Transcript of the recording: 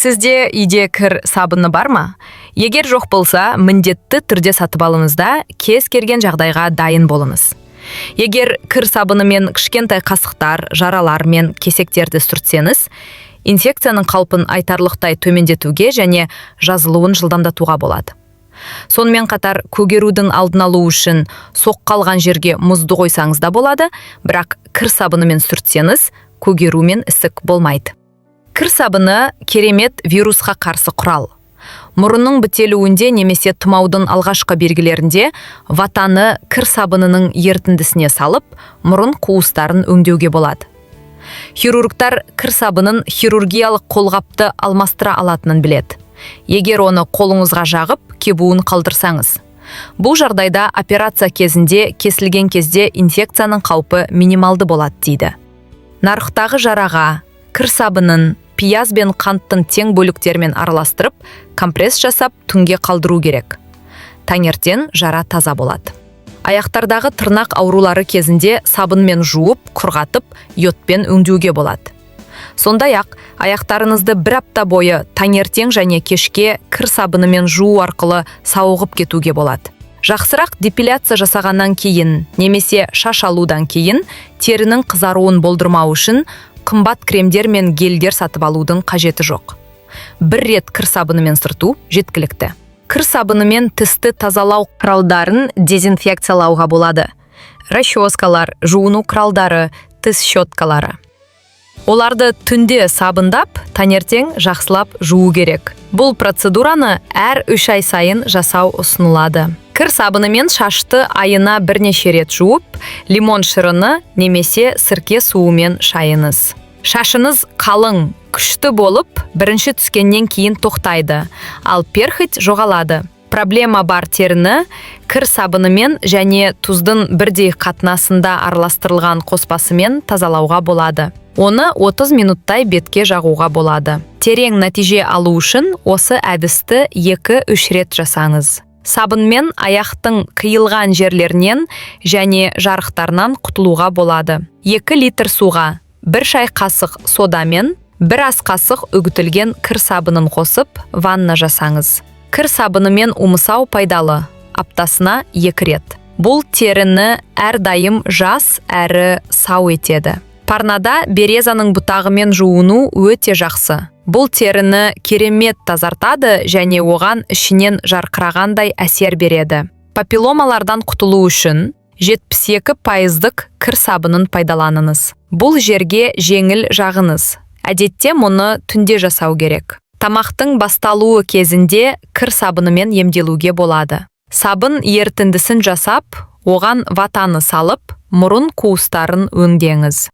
Сізде үйде кір сабыны бар ма? Егер жоқ болса, міндетті түрде сатып алыңыз да кез келген жағдайға дайын болыңыз. Егер кір сабынымен кішкентай қасықтар, жаралар мен кесектерді сүртсеңіз, инфекцияның қаупін айтарлықтай төмендетуге және жазылуын жылдамдатуға болады. Сонымен қатар көгерудің алдын алу үшін соққалған жерге мұзды қойсаңыз да болады, бірақ кір сабынымен сүртсеңіз, көгеру мен ісік болмайды. Кір сабыны керемет вирусқа қарсы құрал. Мұрынның бітелуінде немесе тұмаудың алғашқы белгілерінде ватаны кір сабынының ертіндісіне салып, мұрын қуыстарын өңдеуге болады. Хирургтар кір сабынын хирургиялық қолғапты алмастыра алатынын біледі. Егер оны қолыңызға жағып, кебуін қалдырсаңыз. Бұл жағдайда операция кезінде кесілген кезде инфекцияның қаупі минималды болады дейді. Нарықтағы жараға кір сабынын пияз бен қанттың тең бөліктермен араластырып, компресс жасап түнге қалдыру керек. Таңертең жара таза болады. Аяқтардағы тырнақ аурулары кезінде сабынмен жуып, құрғатып, йодпен өңдеуге болады. Сондай-ақ, аяқтарыңызды бір апта бойы таңертең және кешке кір сабынымен жуу арқылы сауығып кетуге болады. Жақсырақ депиляция жасағаннан кейін немесе шаш алудан кейін терінің қызаруын болдырмау үшін қымбат кремдер мен гельдер сатып алудың қажеті жоқ. Бір рет кір сабынымен сүрту жеткілікті. Кір сабынымен тісті тазалау құралдарын дезинфекциялауға болады. Расческалар, жуыну құралдары, тіс щеткалары. Оларды түнде сабындап, таңертең жақсылап жуу керек. Бұл процедураны әр 3 ай сайын жасау ұсынылады. Кір сабынымен шашты айына бірнеше рет жуып, лимон шырыны немесе сірке суымен шайыңыз. Шашыңыз қалың, күшті болып, бірінші түскеннен кейін тоқтайды, ал перхоть жоғалады. Проблема бар теріні кір сабынымен және тұздың бірдей қатынасында араластырылған қоспасымен тазалауға болады. Оны 30 минуттай бетке жағуға болады. Терең нәтиже алу үшін осы әдісті 2-3 рет жасаңыз. Сабынмен аяқтың қиылған жерлерінен және жарықтарынан құтылуға болады. 2 литр суға 1 шай қасық содамен 1 ас қасық үгітілген кір сабынын қосып, ванна жасаңыз. Кір сабынымен умысау пайдалы, аптасына 2 рет. Бұл теріні әрдайым жас әрі сау етеді. Парнада березаның бұтағымен жуыну өте жақсы. Бұл теріні керемет тазартады және оған ішінен жарқырағандай әсер береді. Папилломалардан құтылу үшін 72% кір сабынын пайдаланыңыз. Бұл жерге жеңіл жағыңыз. Әдетте мұны түнде жасау керек. Тамақтың басталуы кезінде кір сабынымен емделуге болады. Сабын ертіндісін жасап, оған ватаны салып, мұрын қуыстарын өңдеңіз.